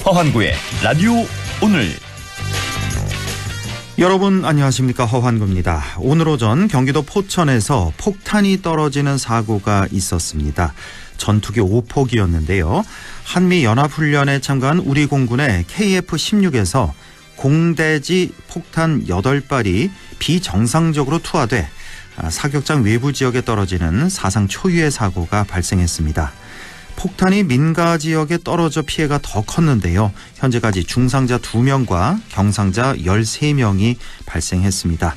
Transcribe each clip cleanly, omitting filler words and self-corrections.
허환구의 라디오 오늘. 여러분 안녕하십니까, 허환구입니다. 오늘 오전 경기도 포천에서 폭탄이 떨어지는 사고가 있었습니다. 전투기 5폭이었는데요. 한미연합훈련에 참가한 우리 공군의 KF-16에서 공대지 폭탄 8발이 비정상적으로 투하돼 사격장 외부 지역에 떨어지는 사상 초유의 사고가 발생했습니다. 폭탄이 민가 지역에 떨어져 피해가 더 컸는데요. 현재까지 중상자 2명과 경상자 13명이 발생했습니다.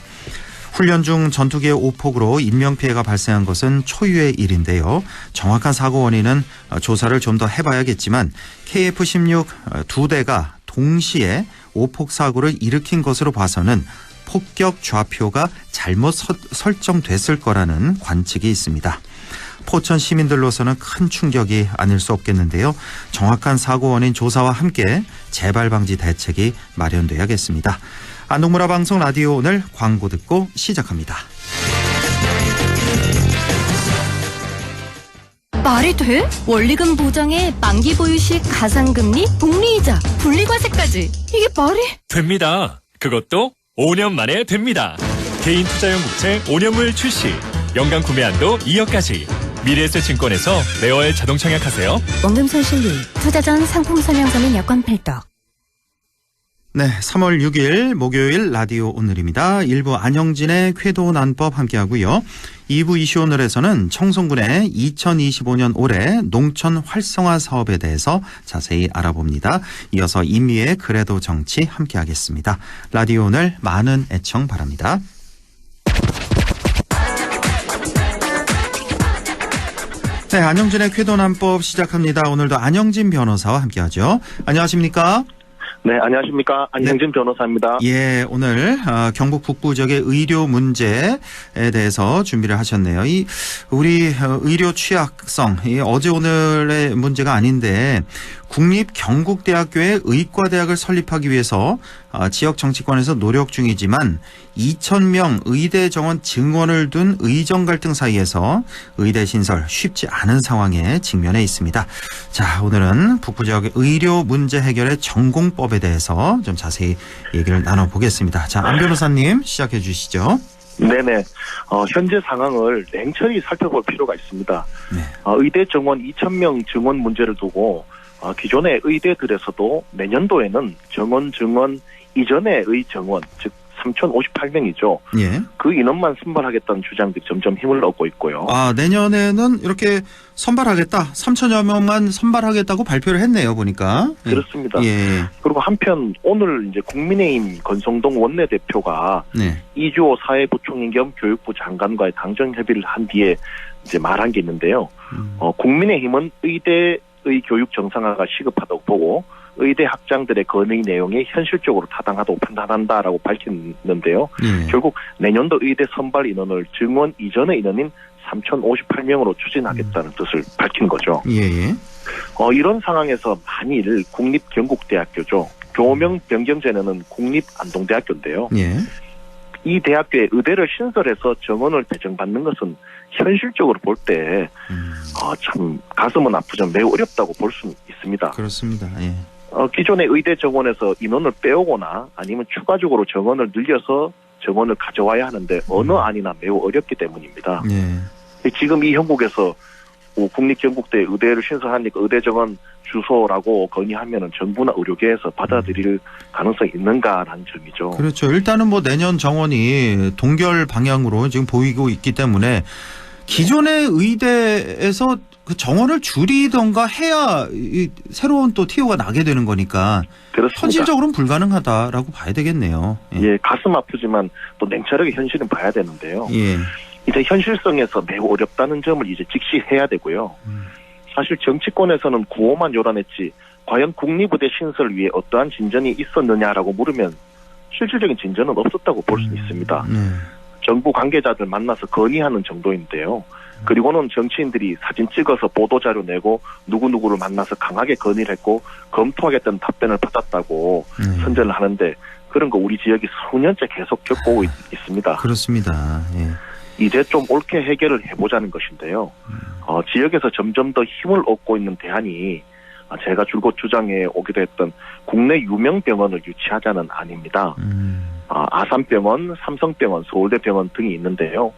훈련 중 전투기의 오폭으로 인명피해가 발생한 것은 초유의 일인데요. 정확한 사고 원인은 조사를 좀 더 해봐야겠지만 KF-16 2대가 동시에 오폭 사고를 일으킨 것으로 봐서는 폭격 좌표가 잘못 설정됐을 거라는 관측이 있습니다. 포천 시민들로서는 큰 충격이 아닐 수 없겠는데요. 정확한 사고 원인 조사와 함께 재발 방지 대책이 마련돼야겠습니다. 안동문화 방송 라디오 오늘 광고 듣고 시작합니다. 말이 돼? 원리금 보장에 만기 보유 시 가상금리, 복리이자, 분리과세까지. 이게 말이? 됩니다. 그것도 5년 만에 됩니다. 개인 투자용 국채 5년물 출시. 연간 구매 한도 2억까지. 미래에셋증권에서 매월 자동 청약하세요. 원금 손실률, 투자 전 상품 설명서는 여권 필독. 네, 3월 6일 목요일 라디오 오늘입니다. 1부 안영진의 쾌도난법 함께하고요. 2부 이슈 오늘에서는 청송군의 2025년 올해 농촌 활성화 사업에 대해서 자세히 알아봅니다. 이어서 임미의 그래도 정치 함께하겠습니다. 라디오 오늘 많은 애청 바랍니다. 네, 안영진의 쾌도난법 시작합니다. 오늘도 안영진 변호사와 함께하죠. 안녕하십니까? 네, 안녕하십니까. 안영진 변호사입니다. 예, 오늘 경북 북부 지역의 의료 문제에 대해서 준비를 하셨네요. 우리 의료 취약성, 어제 오늘의 문제가 아닌데 국립경북대학교에 의과대학을 설립하기 위해서 지역 정치권에서 노력 중이지만 2,000명 의대 정원 증원을 둔 의정 갈등 사이에서 의대 신설 쉽지 않은 상황에 직면해 있습니다. 자, 오늘은 북부 지역의 의료 문제 해결의 전공법에 대해서 좀 자세히 얘기를 나눠보겠습니다. 자, 안 변호사님 시작해 주시죠. 네네. 현재 상황을 냉철히 살펴볼 필요가 있습니다. 네. 의대 정원 2,000명 증원 문제를 두고 기존의 의대들에서도 내년도에는 정원 증원 이전의 정원, 즉 3,058명이죠. 예. 그 인원만 선발하겠다는 주장들이 점점 힘을 얻고 있고요. 내년에는 이렇게 선발하겠다, 3,000여 명만 선발하겠다고 발표를 했네요, 보니까. 그렇습니다. 예. 그리고 한편 오늘 이제 국민의힘 권성동 원내대표가 네. 이주호 사회부총리 겸 교육부 장관과의 당정 협의를 한 뒤에 이제 말한 게 있는데요. 국민의힘은 의대의 교육 정상화가 시급하다고 보고 의대 학장들의 건의 내용이 현실적으로 타당하다고 판단한다라고 밝혔는데요. 결국 내년도 의대 선발 인원을 증원 이전의 인원인 3,058명으로 추진하겠다는 뜻을 밝힌 거죠. 예. 이런 상황에서 만일 국립경북대학교죠. 교명 변경전에는 국립안동대학교인데요. 예. 이 대학교에 의대를 신설해서 정원을 배정받는 것은 현실적으로 볼 때 참 가슴은 아프지만 매우 어렵다고 볼 수 있습니다. 그렇습니다. 예. 기존의 의대 정원에서 인원을 빼오거나 아니면 추가적으로 정원을 늘려서 정원을 가져와야 하는데 어느 안이나 매우 어렵기 때문입니다. 예. 지금 이 형국에서 국립경북대 의대를 신설하니까 의대 정원 주소라고 건의하면은 정부나 의료계에서 받아들일 가능성이 있는가라는 점이죠. 그렇죠. 일단은 내년 정원이 동결 방향으로 지금 보이고 있기 때문에 기존의 의대에서 그 정원을 줄이던가 해야 새로운 또 TO가 나게 되는 거니까 그렇습니다. 현실적으로는 불가능하다라고 봐야 되겠네요. 예, 가슴 아프지만 또 냉철하게 현실은 봐야 되는데요. 예. 이제 현실성에서 매우 어렵다는 점을 이제 직시해야 되고요. 사실 정치권에서는 구호만 요란했지 과연 국립의대 신설을 위해 어떠한 진전이 있었느냐라고 물으면 실질적인 진전은 없었다고 볼 수 있습니다. 정부 관계자들 만나서 건의하는 정도인데요. 그리고는 정치인들이 사진 찍어서 보도자료 내고 누구누구를 만나서 강하게 건의를 했고 검토하겠다는 답변을 받았다고 선전을 하는데 그런 거 우리 지역이 수년째 계속 겪고 있습니다. 그렇습니다. 예. 이제 좀 옳게 해결을 해보자는 것인데요. 지역에서 점점 더 힘을 얻고 있는 대안이 제가 줄곧 주장해 오기도 했던 국내 유명 병원을 유치하자는 안입니다. 아산병원, 삼성병원, 서울대병원 등이 있는데요.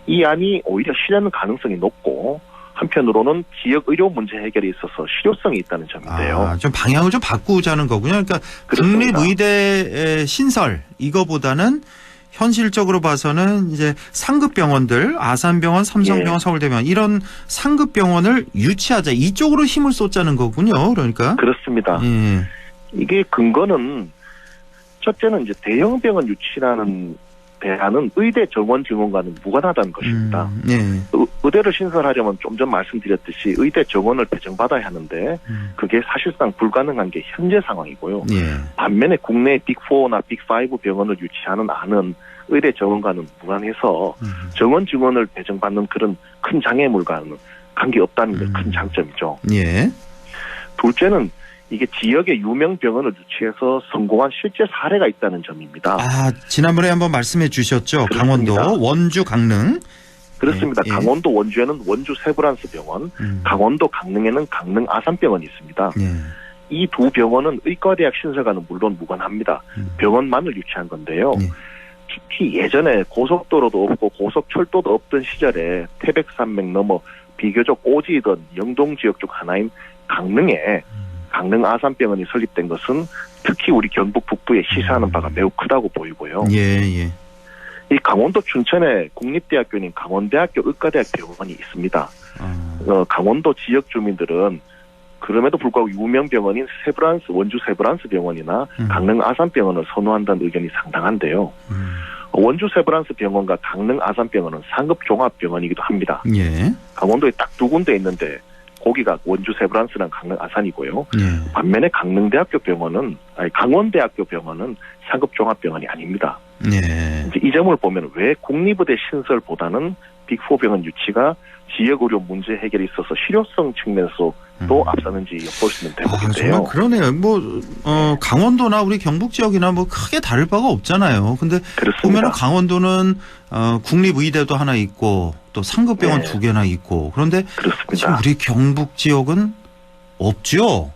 이 안이 오히려 실현 가능성이 높고 한편으로는 지역 의료 문제 해결에 있어서 실효성이 있다는 점인데요. 좀 방향을 좀 바꾸자는 거군요. 그러니까 그렇습니다. 국립의대 신설 이거보다는 현실적으로 봐서는 이제 상급 병원들, 아산병원, 삼성병원, 예. 서울대병원 이런 상급 병원을 유치하자 이쪽으로 힘을 쏟자는 거군요. 그러니까 그렇습니다. 예. 이게 근거는 첫째는 이제 대형 병원 유치라는 대안은 의대 정원 증원과는 무관하다는 것입니다. 예. 의대를 신설하려면 좀 전 말씀드렸듯이 의대 정원을 배정받아야 하는데 그게 사실상 불가능한 게 현재 상황이고요. 예. 반면에 국내 빅4나 빅5 병원을 유치하는 안은 의대 정원과는 무관해서 정원 증원을 배정받는 그런 큰 장애물과는 관계없다는 게 큰 장점이죠. 예. 둘째는 이게 지역의 유명 병원을 유치해서 성공한 실제 사례가 있다는 점입니다. 지난번에 한번 말씀해 주셨죠. 그렇습니다. 강원도, 원주, 강릉. 그렇습니다. 예. 강원도 원주에는 원주 세브란스 병원, 강원도 강릉에는 강릉 아산병원이 있습니다. 예. 이 두 병원은 의과대학 신설과는 물론 무관합니다. 병원만을 유치한 건데요. 예. 특히 예전에 고속도로도 없고 고속철도도 없던 시절에 태백산맥 넘어 비교적 오지이던 영동 지역 중 하나인 강릉에 강릉 아산병원이 설립된 것은 특히 우리 경북 북부에 시사하는 바가 매우 크다고 보이고요. 예. 이 강원도 춘천에 국립대학교인 강원대학교 의과대학 병원이 있습니다. 강원도 지역 주민들은 그럼에도 불구하고 유명 병원인 원주 세브란스 병원이나 강릉 아산병원을 선호한다는 의견이 상당한데요. 원주 세브란스 병원과 강릉 아산병원은 상급 종합병원이기도 합니다. 예. 강원도에 딱 두 군데 있는데 거기가 원주 세브란스랑 강릉 아산이고요. 예. 반면에 강원대학교 병원은 상급 종합병원이 아닙니다. 예. 이제 이 점을 보면 왜 국립의대 신설보다는 빅4 병원 유치가 지역 의료 문제 해결에 있어서 실효성 측면에서 또 앞서는지 엿볼 수 있는 대목인데요. 정말 그러네요. 강원도나 우리 경북 지역이나 뭐 크게 다를 바가 없잖아요. 근데 그렇습니다. 보면은 강원도는 국립의대도 하나 있고 또 상급병원 네. 2개나 있고 그런데 지금 그렇습니다. 우리 경북 지역은 없죠.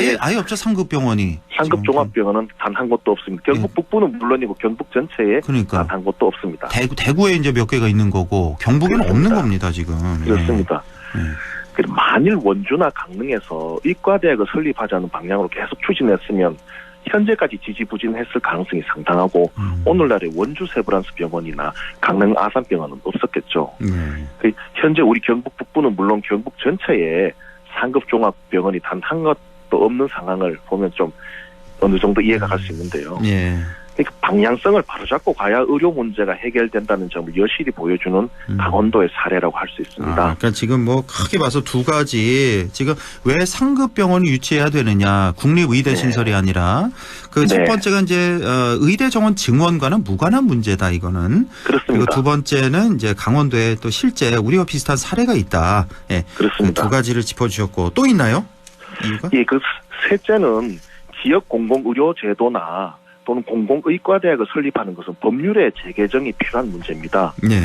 예. 아예 없죠. 상급병원이. 상급 지금. 종합병원은 단 한 곳도 없습니다. 경북 북부는 물론이고 경북 전체에 그러니까 단 한 곳도 없습니다. 대구에 이제 몇 개가 있는 거고 경북에는 그렇습니다. 없는 겁니다. 지금. 그렇습니다. 예. 그래서 만일 원주나 강릉에서 의과대학을 설립하자는 방향으로 계속 추진했으면 현재까지 지지부진했을 가능성이 상당하고 오늘날의 원주 세브란스 병원이나 강릉 아산병원은 없었겠죠. 예. 현재 우리 경북 북부는 물론 경북 전체에 상급 종합병원이 단 한 곳도 없는 상황을 보면 좀 어느 정도 이해가 갈 수 있는데요. 예. 그러니까 방향성을 바로잡고 가야 의료 문제가 해결된다는 점을 여실히 보여주는 강원도의 사례라고 할 수 있습니다. 그러니까 지금 뭐 크게 봐서 두 가지 지금 왜 상급 병원을 유치해야 되느냐 국립의대 네. 신설이 아니라 그 첫 네. 번째가 이제 의대 정원 증원과는 무관한 문제다 이거는 그리고 그렇습니다. 두 번째는 이제 강원도에 또 실제 우리와 비슷한 사례가 있다. 예. 그렇습니다. 그 두 가지를 짚어주셨고 또 있나요? 이유가? 예, 그 셋째는 지역 공공의료제도나 또는 공공의과대학을 설립하는 것은 법률의 재개정이 필요한 문제입니다. 네.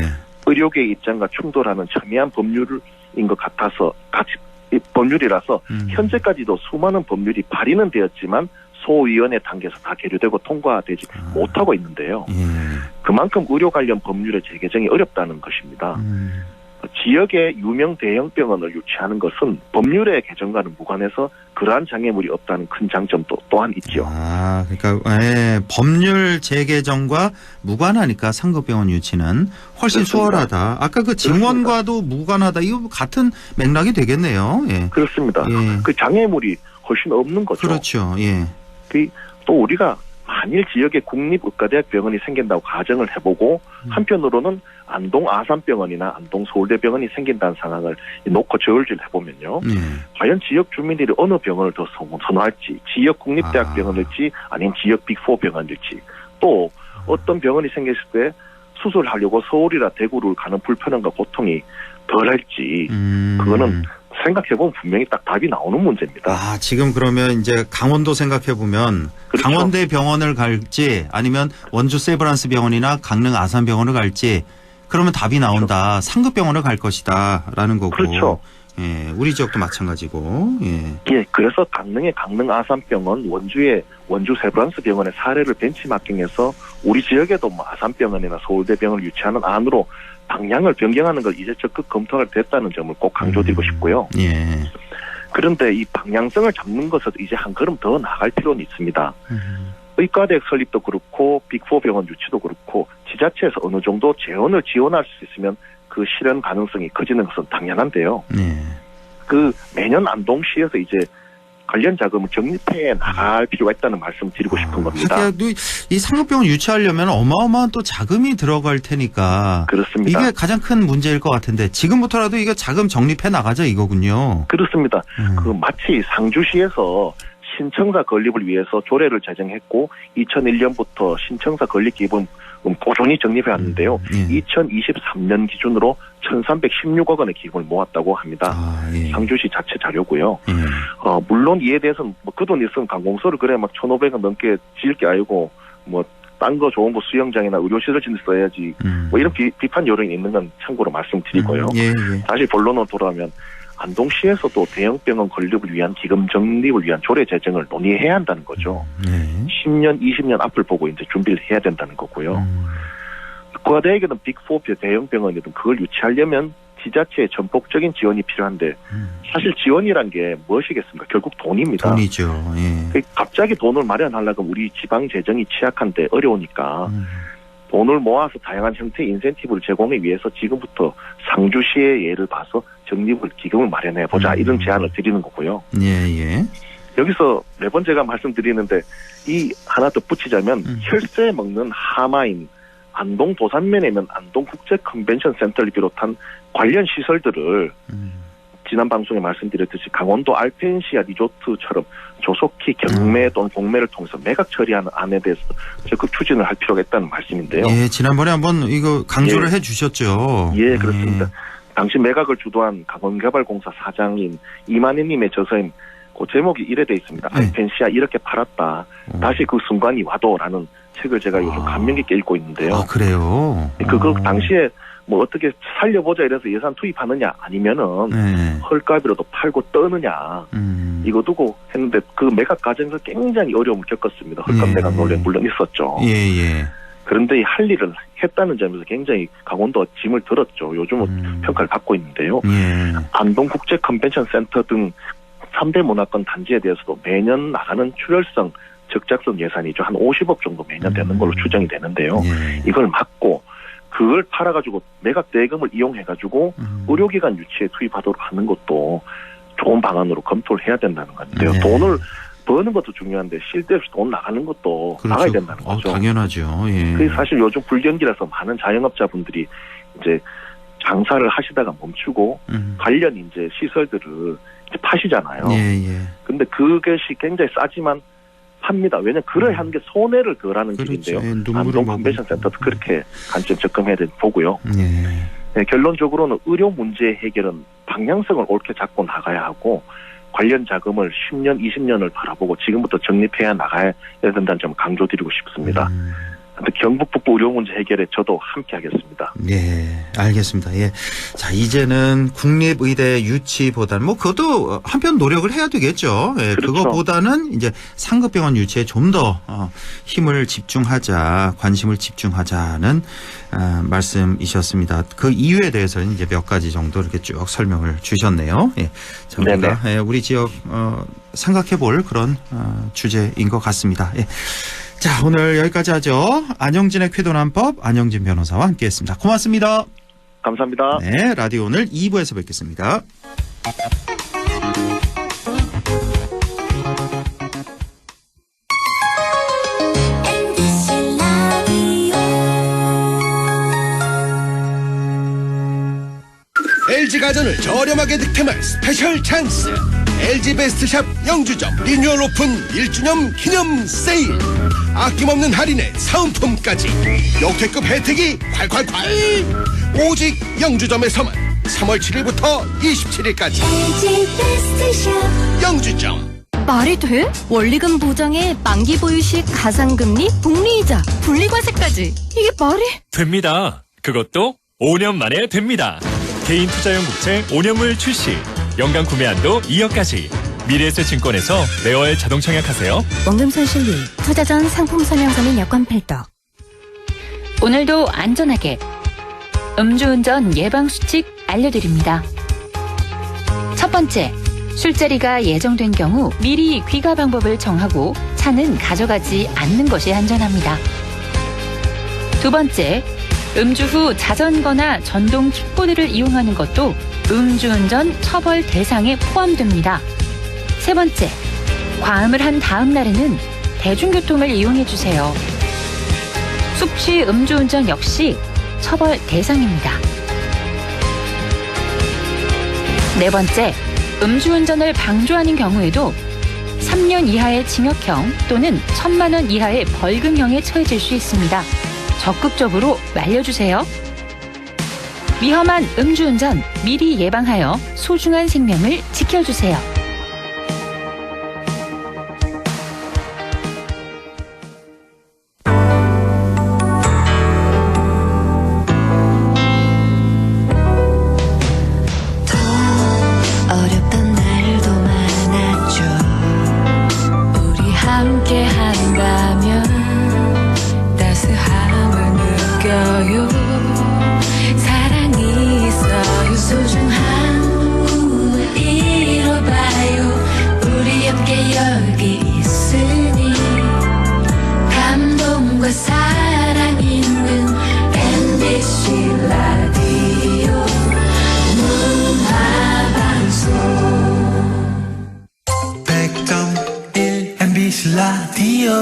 의료계의 입장과 충돌하는 첨예한 법률인 것 같아서 법률이라서 현재까지도 수많은 법률이 발의는 되었지만 소위원회 단계에서 다 계류되고 통과되지 못하고 있는데요. 예. 그만큼 의료 관련 법률의 재개정이 어렵다는 것입니다. 지역의 유명 대형 병원을 유치하는 것은 법률의 개정과는 무관해서 그러한 장애물이 없다는 큰 장점도 또한 있죠. 그러니까 법률 재개정과 무관하니까 상급병원 유치는 훨씬 그렇습니다. 수월하다. 아까 그 증원과도 무관하다. 이거 같은 맥락이 되겠네요. 예. 그렇습니다. 예. 그 장애물이 훨씬 없는 거죠. 그렇죠. 예. 또 우리가 만일 지역에 국립의과대학 병원이 생긴다고 가정을 해보고 한편으로는 안동 아산병원이나 안동 서울대병원이 생긴다는 상황을 놓고 저울질 해보면요. 예. 과연 지역 주민들이 어느 병원을 더 선호할지, 지역 국립대학 병원일지 아니면 지역 빅4 병원일지, 또 어떤 병원이 생겼을 때 수술하려고 서울이나 대구를 가는 불편함과 고통이 덜할지 그거는 생각해보면 분명히 딱 답이 나오는 문제입니다. 지금 그러면 이제 강원도 생각해보면 그렇죠. 강원대 병원을 갈지 아니면 원주 세브란스 병원이나 강릉 아산 병원을 갈지 그러면 답이 나온다. 상급 병원을 갈 것이다 라는 거고. 그렇죠. 예, 우리 지역도 마찬가지고. 예. 예, 그래서 강릉의 강릉아산병원, 원주의 원주 세브란스 병원의 사례를 벤치마킹해서 우리 지역에도 뭐 아산병원이나 서울대병원을 유치하는 안으로 방향을 변경하는 걸 이제 적극 검토가 됐다는 점을 꼭 강조드리고 싶고요. 예. 그런데 이 방향성을 잡는 것은 이제 한 걸음 더 나갈 필요는 있습니다. 의과대학 설립도 그렇고 빅4 병원 유치도 그렇고 지자체에서 어느 정도 재원을 지원할 수 있으면 그 실현 가능성이 커지는 것은 당연한데요. 예. 그 매년 안동시에서 이제 관련 자금을 적립해 나갈 필요가 있다는 말씀 드리고 싶은 겁니다. 이 상급병원 유치하려면 어마어마한 또 자금이 들어갈 테니까. 그렇습니다. 이게 가장 큰 문제일 것 같은데 지금부터라도 이거 자금 적립해 나가자 이거군요. 그렇습니다. 그 마치 상주시에서 신청사 건립을 위해서 조례를 제정했고 2001년부터 신청사 건립 기본 꾸준히 적립해 왔는데요. 2023년 기준으로 1,316억 원의 기금을 모았다고 합니다. 예. 상주시 자체 자료고요. 예. 물론 이에 대해서는 뭐 그 돈 있으면 관공서를 그래 막 1,500원 넘게 지을 게 아니고 뭐 딴 거 좋은 거 수영장이나 의료시설 짓는 데 써야지. 뭐 이런 비판 여론이 있는 건 참고로 말씀드리고요. 예. 다시 본론으로 돌아오면 안동시에서도 대형병원 건립을 위한 기금 적립을 위한 조례 제정을 논의해야 한다는 거죠. 10년, 20년 앞을 보고 이제 준비를 해야 된다는 거고요. 의과대학에는 빅4 대형병원이든 그걸 유치하려면 지자체의 전폭적인 지원이 필요한데 사실 지원이란 게 무엇이겠습니까? 결국 돈입니다. 돈이죠. 예. 갑자기 돈을 마련하려면 우리 지방 재정이 취약한데 어려우니까 돈을 모아서 다양한 형태의 인센티브를 제공하기 위해서 지금부터 상주시의 예를 봐서 적립을 기금을 마련해보자 이런 제안을 드리는 거고요. 예. 여기서 매번 제가 말씀드리는데 이 하나 더 붙이자면 혈세 먹는 하마인 안동 도산면에는 안동국제컨벤션센터를 비롯한 관련 시설들을 지난 방송에 말씀드렸듯이 강원도 알펜시아 리조트처럼 조속히 경매 또는 공매를 통해서 매각 처리하는 안에 대해서 적극 추진을 할 필요가 있다는 말씀인데요. 예, 지난번에 한번 이거 강조를 해주셨죠. 예, 그렇습니다. 당시 매각을 주도한 강원개발공사 사장인 이만희님의 저서인 그 제목이 이래 돼 있습니다. 알펜시아 이렇게 팔았다. 다시 그 순간이 와도라는 책을 제가 요즘 감명 깊게 읽고 있는데요. 아, 그래요? 그거 당시에 뭐 어떻게 살려보자 이래서 예산 투입하느냐 아니면은 헐값이라도 팔고 떠느냐 이거 두고 했는데 그 매각 과정에서 굉장히 어려움을 겪었습니다. 헐값 매각 논란 물론 있었죠. 예. 그런데 이 할 일을 했다는 점에서 굉장히 강원도가 짐을 들었죠. 요즘은 평가를 받고 있는데요. 안동국제컨벤션센터 등 3대 문화권 단지에 대해서도 매년 나가는 출혈성 적작성 예산이죠. 한 50억 정도 매년 되는 걸로 추정이 되는데요. 이걸 막고 그걸 팔아가지고 매각 대금을 이용해가지고 의료기관 유치에 투입하도록 하는 것도 좋은 방안으로 검토를 해야 된다는 건데요. 돈을 버는 것도 중요한데 쓸데없이 돈 나가는 것도 막아야 된다는 거죠. 당연하죠. 예. 그게 사실 요즘 불경기라서 많은 자영업자분들이 이제 장사를 하시다가 멈추고 관련 이제 시설들을 이제 파시잖아요. 근데 그것이 굉장히 싸지만 팝니다. 왜냐하면 그걸 하는 게 손해를 덜하는 길인데요. 안동 컨벤션 센터도 그렇게 관점 접근해야 되는 보고요. 네, 결론적으로는 의료 문제 해결은 방향성을 옳게 잡고 나가야 하고 관련 자금을 10년, 20년을 바라보고 지금부터 적립해야 나가야 된다는 점 강조드리고 싶습니다. 경북 북부 의료 문제 해결에 저도 함께 하겠습니다. 예, 알겠습니다. 예. 자, 이제는 국립의대 유치보다는 뭐 그것도 한편 노력을 해야 되겠죠. 예, 그렇죠. 그거보다는 이제 상급병원 유치에 좀 더 힘을 집중하자, 관심을 집중하자는 말씀이셨습니다. 그 이유에 대해서는 이제 몇 가지 정도 이렇게 쭉 설명을 주셨네요. 예. 자, 우리가 우리 지역 생각해볼 그런 주제인 것 같습니다. 예. 자, 오늘 여기까지 하죠. 안영진의 쾌도난법 안영진 변호사와 함께했습니다. 고맙습니다. 감사합니다. 네, 라디오 오늘 2부에서 뵙겠습니다. LG가전을 저렴하게 득템할 스페셜 찬스. LG베스트샵 영주점 리뉴얼 오픈 1주년 기념 세일. 아낌없는 할인에 사은품까지 역대급 혜택이 콸콸콸. 오직 영주점에서만 3월 7일부터 27일까지. LG베스트샵 영주점. 말이 돼? 원리금 보장에 만기 보유 시 가상금리, 복리이자, 분리과세까지. 이게 말이? 됩니다. 그것도 5년 만에 됩니다. 개인 투자용 국채 5년물 출시. 연간 구매한도 2억까지. 미래에셋증권에서 매월 자동 청약하세요. 원금손 실리, 투자 전 상품 설명서 및 여권 필독. 오늘도 안전하게 음주운전 예방수칙 알려드립니다. 첫 번째, 술자리가 예정된 경우 미리 귀가 방법을 정하고 차는 가져가지 않는 것이 안전합니다. 두 번째, 음주 후 자전거나 전동 킥보드를 이용하는 것도 음주운전 처벌 대상에 포함됩니다. 세 번째, 과음을 한 다음 날에는 대중교통을 이용해 주세요. 숙취 음주운전 역시 처벌 대상입니다. 네 번째, 음주운전을 방조하는 경우에도 3년 이하의 징역형 또는 1,000만 원 이하의 벌금형에 처해질 수 있습니다. 적극적으로 말려주세요. 위험한 음주운전 미리 예방하여 소중한 생명을 지켜주세요. 어렵던 날도 많았죠. 우리 함께 한다면 따스함을 느껴요. 사랑이 있어요. 소중한 꿈을 이뤄봐요. 우리 함께 여기 있으니 감동과 사랑 있는 MBC 라디오 문화방송 100.1 MBC 라디오.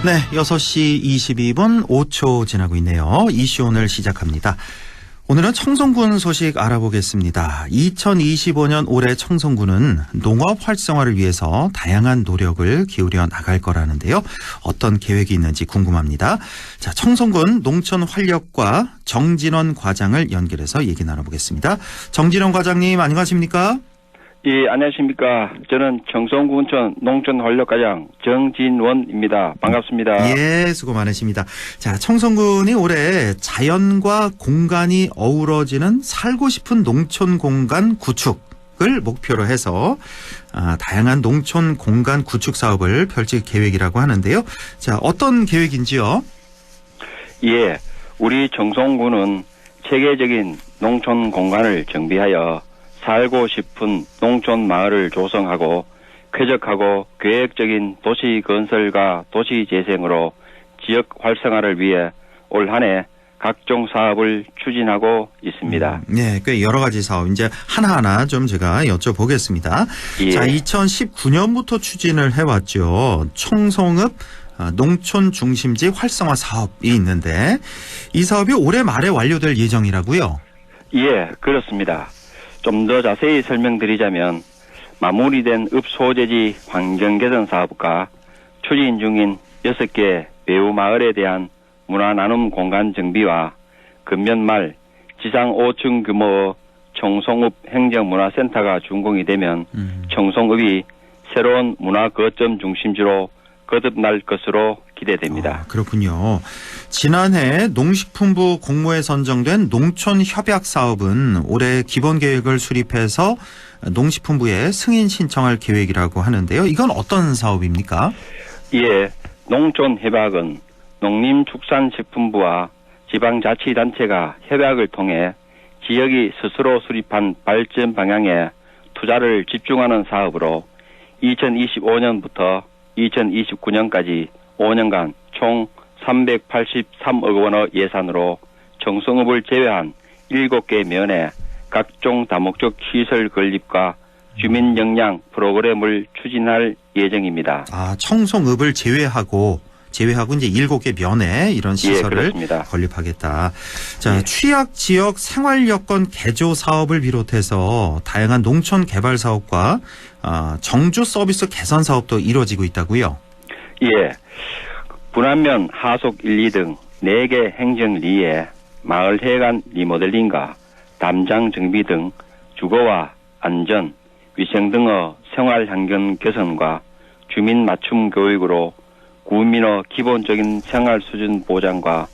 네, 6시 22분 5초 지나고 있네요. 이슈 오늘 시작합니다. 오늘은 청송군 소식 알아보겠습니다. 2025년 올해 청송군은 농업 활성화를 위해서 다양한 노력을 기울여 나갈 거라는데요. 어떤 계획이 있는지 궁금합니다. 자, 청송군 농촌 활력과 정진원 과장을 연결해서 얘기 나눠보겠습니다. 정진원 과장님 안녕하십니까? 예, 안녕하십니까. 저는 청송군청 농촌활력과장 정진원입니다. 반갑습니다. 예, 수고 많으십니다. 자, 청송군이 올해 자연과 공간이 어우러지는 살고 싶은 농촌 공간 구축을 목표로 해서 다양한 농촌 공간 구축 사업을 펼칠 계획이라고 하는데요. 자, 어떤 계획인지요? 예, 우리 청송군은 체계적인 농촌 공간을 정비하여 살고 싶은 농촌 마을을 조성하고 쾌적하고 계획적인 도시 건설과 도시 재생으로 지역 활성화를 위해 올 한 해 각종 사업을 추진하고 있습니다. 네, 꽤 여러 가지 사업 이제 하나하나 좀 제가 여쭤보겠습니다. 예. 자, 2019년부터 추진을 해왔죠. 청송읍 농촌 중심지 활성화 사업이 있는데 이 사업이 올해 말에 완료될 예정이라고요? 예, 그렇습니다. 좀 더 자세히 설명드리자면 마무리된 읍 소재지 환경 개선 사업과 추진 중인 6개 배후 마을에 대한 문화 나눔 공간 정비와 금년 말 지상 5층 규모의 청송읍 행정문화센터가 준공이 되면 청송읍이 새로운 문화 거점 중심지로 거듭날 것으로 기대됩니다. 그렇군요. 지난해 농식품부 공모에 선정된 농촌 협약 사업은 올해 기본 계획을 수립해서 농식품부에 승인 신청할 계획이라고 하는데요. 이건 어떤 사업입니까? 예, 농촌 협약은 농림축산식품부와 지방자치단체가 협약을 통해 지역이 스스로 수립한 발전 방향에 투자를 집중하는 사업으로 2025년부터 2029년까지 5년간 총 383억 원의 예산으로 청송읍을 제외한 7개 면에 각종 다목적 시설 건립과 주민 역량 프로그램을 추진할 예정입니다. 청송읍을 제외하고 이제 7개 면에 이런 시설을 건립하겠다. 자, 예. 취약 지역 생활 여건 개조 사업을 비롯해서 다양한 농촌 개발 사업과 정주 서비스 개선 사업도 이루어지고 있다고요? 예. 분안면 하속 1, 2 등 4개 행정리에 마을 해관 리모델링과 담장 정비 등 주거와 안전, 위생 등의 생활 환경 개선과 주민 맞춤 교육으로 구민의 기본적인 생활 수준 보장과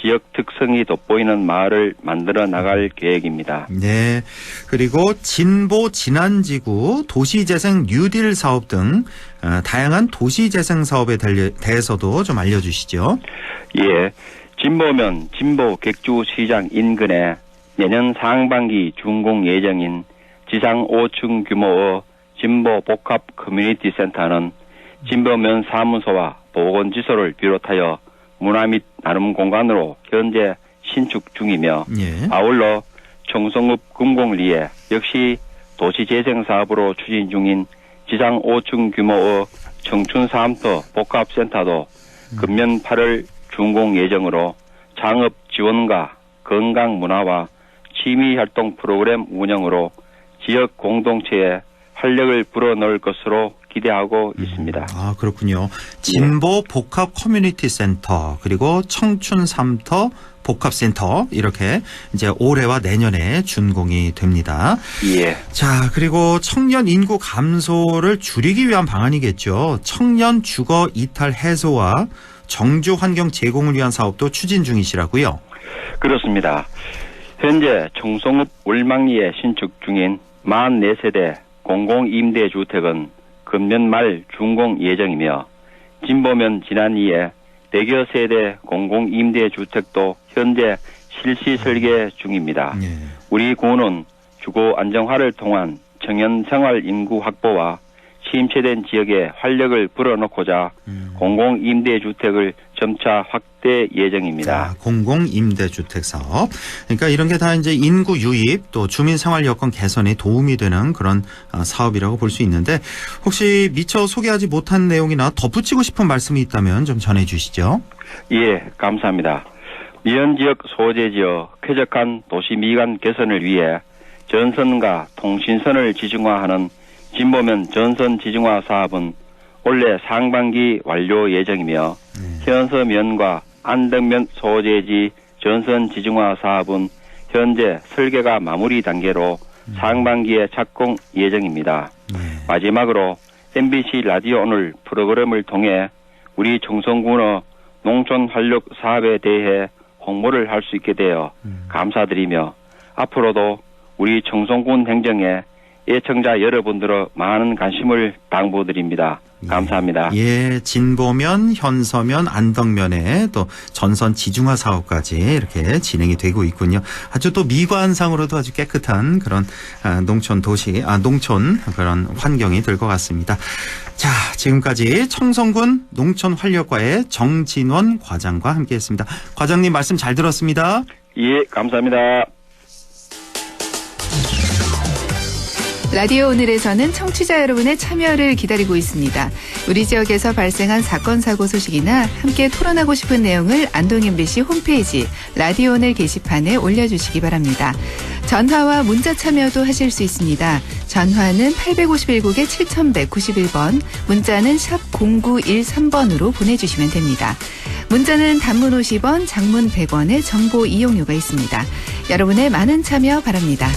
지역 특성이 돋보이는 마을을 만들어 나갈 계획입니다. 네. 그리고 진보 진안지구 도시재생 뉴딜 사업 등 다양한 도시재생 사업에 대해서도 좀 알려주시죠. 예. 진보면 진보 객주시장 인근에 내년 상반기 준공 예정인 지상 5층 규모의 진보 복합 커뮤니티 센터는 진보면 사무소와 보건지소를 비롯하여 문화 및 나눔 공간으로 현재 신축 중이며 예. 아울러 청송읍 금곡리에 역시 도시재생 사업으로 추진 중인 지상 5층 규모의 청춘3터 복합센터도 금년 8월 준공 예정으로 창업 지원과 건강문화와 취미활동 프로그램 운영으로 지역 공동체에 활력을 불어넣을 것으로 기대하고 있습니다. 아, 그렇군요. 진보 복합 커뮤니티 센터 그리고 청춘 3터 복합센터 이렇게 이제 올해와 내년에 준공이 됩니다. 예. 자, 그리고 청년 인구 감소를 줄이기 위한 방안이겠죠. 청년 주거 이탈 해소와 정주 환경 제공을 위한 사업도 추진 중이시라고요. 그렇습니다. 현재 청송읍 울망리에 신축 중인 44세대 공공임대주택은 금년 말 준공 예정이며 진보면 진안리에 100여 세대 공공임대주택도 현재 실시 설계 중입니다. 네. 우리 구는 주거 안정화를 통한 청년 생활 인구 확보와 침체된 지역에 활력을 불어넣고자 공공임대주택을 점차 확대 예정입니다. 자, 공공임대주택 사업. 그러니까 이런 게 다 이제 인구 유입 또 주민 생활 여건 개선에 도움이 되는 그런 사업이라고 볼 수 있는데 혹시 미처 소개하지 못한 내용이나 덧붙이고 싶은 말씀이 있다면 좀 전해 주시죠. 예, 감사합니다. 미연 지역 소재지어 쾌적한 도시 미관 개선을 위해 전선과 통신선을 지중화하는 진보면 전선 지중화 사업은 올해 상반기 완료 예정이며 현서면과 안덕면 소재지 전선 지중화 사업은 현재 설계가 마무리 단계로 상반기에 착공 예정입니다. 마지막으로 MBC 라디오 오늘 프로그램을 통해 우리 청송군의 농촌 활력 사업에 대해 홍보를 할 수 있게 되어 감사드리며 앞으로도 우리 청송군 행정에 예청자 여러분들의 많은 관심을 당부드립니다. 감사합니다. 예, 진보면, 현서면, 안덕면에 또 전선 지중화 사업까지 이렇게 진행이 되고 있군요. 아주 또 미관상으로도 아주 깨끗한 그런 농촌 그런 환경이 될 것 같습니다. 자, 지금까지 청송군 농촌활력과의 정진원 과장과 함께했습니다. 과장님 말씀 잘 들었습니다. 예, 감사합니다. 라디오 오늘에서는 청취자 여러분의 참여를 기다리고 있습니다. 우리 지역에서 발생한 사건 사고 소식이나 함께 토론하고 싶은 내용을 안동 MBC 홈페이지 라디오 오늘 게시판에 올려주시기 바랍니다. 전화와 문자 참여도 하실 수 있습니다. 전화는 851국에 7191번, 문자는 샵 0913번으로 보내주시면 됩니다. 문자는 단문 50원, 장문 100원의 정보 이용료가 있습니다. 여러분의 많은 참여 바랍니다.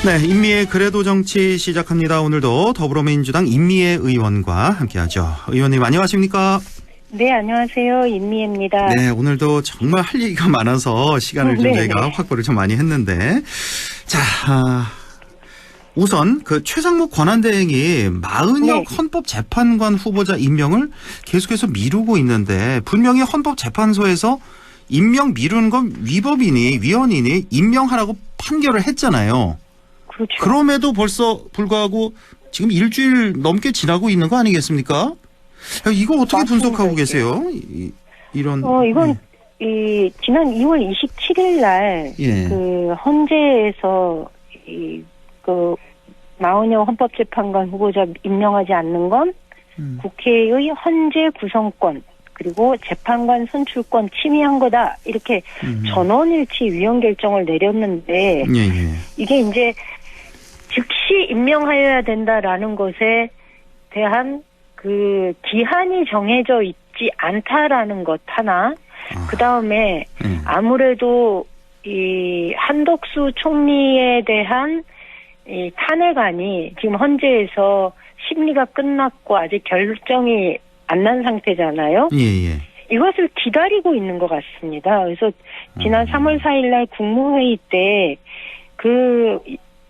네, 임미의 그래도 정치 시작합니다. 오늘도 더불어민주당 임미애 의원과 함께하죠. 의원님 안녕하십니까? 네, 안녕하세요. 임미애입니다. 네, 오늘도 정말 할 얘기가 많아서 시간을 좀 저희가 확보를 좀 많이 했는데 자, 우선 그 최상목 권한대행이 마은혁 헌법재판관 후보자 임명을 계속해서 미루고 있는데 분명히 헌법재판소에서 임명 미루는 건 위헌이니 임명하라고 판결을 했잖아요. 그렇죠. 그럼에도 벌써 불구하고 지금 일주일 넘게 지나고 있는 거 아니겠습니까? 이거 어떻게 분석하고 계세요? 이런. 이건 지난 2월 27일 날 그 헌재에서 그 마은혁 헌법재판관 후보자 임명하지 않는 건 국회의 헌재 구성권 그리고 재판관 선출권 침해한 거다 이렇게 전원일치 위헌 결정을 내렸는데 이게 이제 즉시 임명하여야 된다라는 것에 대한 그 기한이 정해져 있지 않다라는 것 하나, 그 다음에 아무래도 이 한덕수 총리에 대한 이 탄핵안이 지금 헌재에서 심리가 끝났고 아직 결정이 안 난 상태잖아요. 예. 이것을 기다리고 있는 것 같습니다. 그래서 지난 3월 4일 날 국무회의 때 그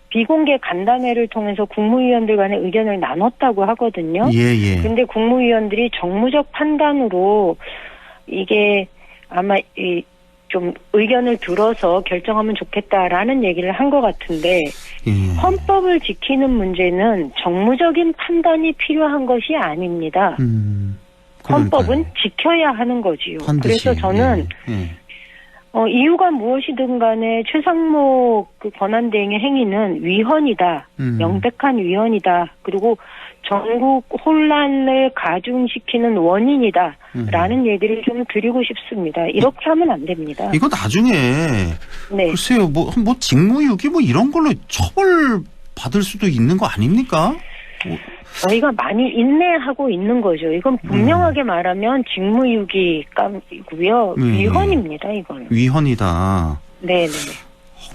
비공개 간담회를 통해서 국무위원들 간의 의견을 나눴다고 하거든요. 예. 그런데 국무위원들이 정무적 판단으로 이게 아마 좀 의견을 들어서 결정하면 좋겠다라는 얘기를 한 것 같은데 헌법을 지키는 문제는 정무적인 판단이 필요한 것이 아닙니다. 헌법은 지켜야 하는 거지요. 반드시. 그래서 저는 이유가 무엇이든 간에 최상목 그 권한대행의 행위는 위헌이다. 명백한 위헌이다. 그리고 전국 혼란을 가중시키는 원인이다. 라는 얘기를 좀 드리고 싶습니다. 이렇게 하면 안 됩니다. 이거 나중에 글쎄요. 뭐 직무유기 뭐 이런 걸로 처벌 받을 수도 있는 거 아닙니까? 저희가 많이 인내하고 있는 거죠. 이건 분명하게 말하면 직무유기감이고요. 위헌입니다. 이거는. 위헌이다. 네네.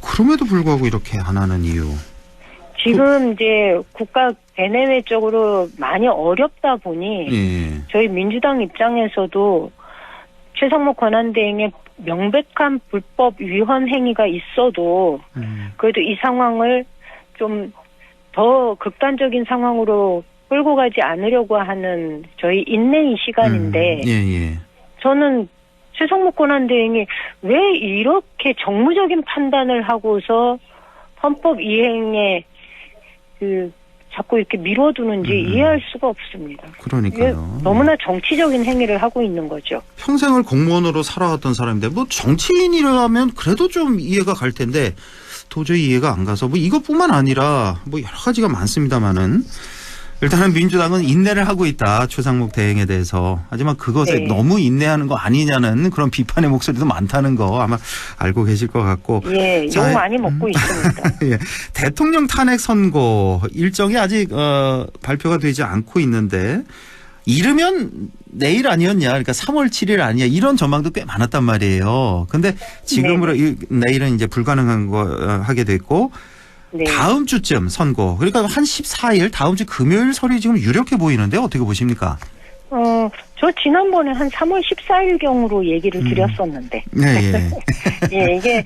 그럼에도 불구하고 이렇게 안 하는 이유. 지금 이제 국가 대내외적으로 많이 어렵다 보니 저희 민주당 입장에서도 최상목 권한대행의 명백한 불법 위헌 행위가 있어도 그래도 이 상황을 좀 더 극단적인 상황으로 끌고 가지 않으려고 하는 저희 인내의 시간인데 저는 최상목 권한대행이 왜 이렇게 정무적인 판단을 하고서 헌법 이행에 자꾸 이렇게 미뤄두는지 이해할 수가 없습니다. 그러니까요. 너무나 정치적인 행위를 하고 있는 거죠. 평생을 공무원으로 살아왔던 사람인데 뭐 정치인이라면 그래도 좀 이해가 갈 텐데 도저히 이해가 안 가서 뭐 이것뿐만 아니라 뭐 여러 가지가 많습니다만은 일단은 민주당은 인내를 하고 있다. 최상목 대행에 대해서. 하지만 그것에 너무 인내하는 거 아니냐는 그런 비판의 목소리도 많다는 거 아마 알고 계실 것 같고. 욕 많이 먹고 있습니다. 대통령 탄핵 선고 일정이 아직 발표가 되지 않고 있는데 이르면 내일 아니었냐. 그러니까 3월 7일 아니냐. 이런 전망도 꽤 많았단 말이에요. 근데 지금으로 내일은 이제 불가능한 거 하게 됐고 다음 주쯤 선고. 그러니까 한 14일 다음 주 금요일설이 지금 유력해 보이는데 어떻게 보십니까? 저 지난번에 한 3월 14일경으로 얘기를 드렸었는데. 이게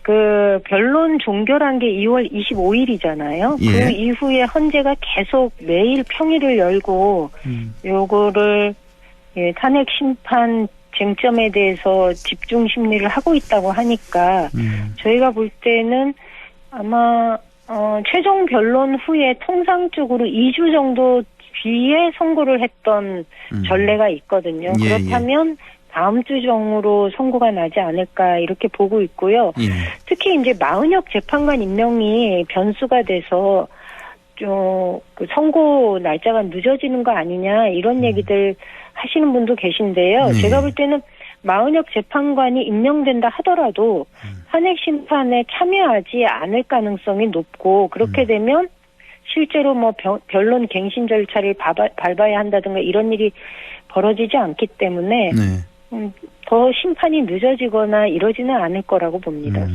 그 변론 종결한 게 2월 25일이잖아요. 그 이후에 헌재가 계속 매일 평일을 열고 요거를 탄핵 심판 쟁점에 대해서 집중 심리를 하고 있다고 하니까 저희가 볼 때는 아마 최종 변론 후에 통상적으로 2주 정도 뒤에 선고를 했던 전례가 있거든요. 그렇다면 다음 주 정으로 선고가 나지 않을까 이렇게 보고 있고요. 특히 이제 마은혁 재판관 임명이 변수가 돼서 좀 그 선고 날짜가 늦어지는 거 아니냐 이런 얘기들 하시는 분도 계신데요. 제가 볼 때는 마은혁 재판관이 임명된다 하더라도 탄핵 심판에 참여하지 않을 가능성이 높고 그렇게 되면 실제로 뭐 변론 갱신 절차를 밟아야 한다든가 이런 일이 벌어지지 않기 때문에 더 심판이 늦어지거나 이러지는 않을 거라고 봅니다.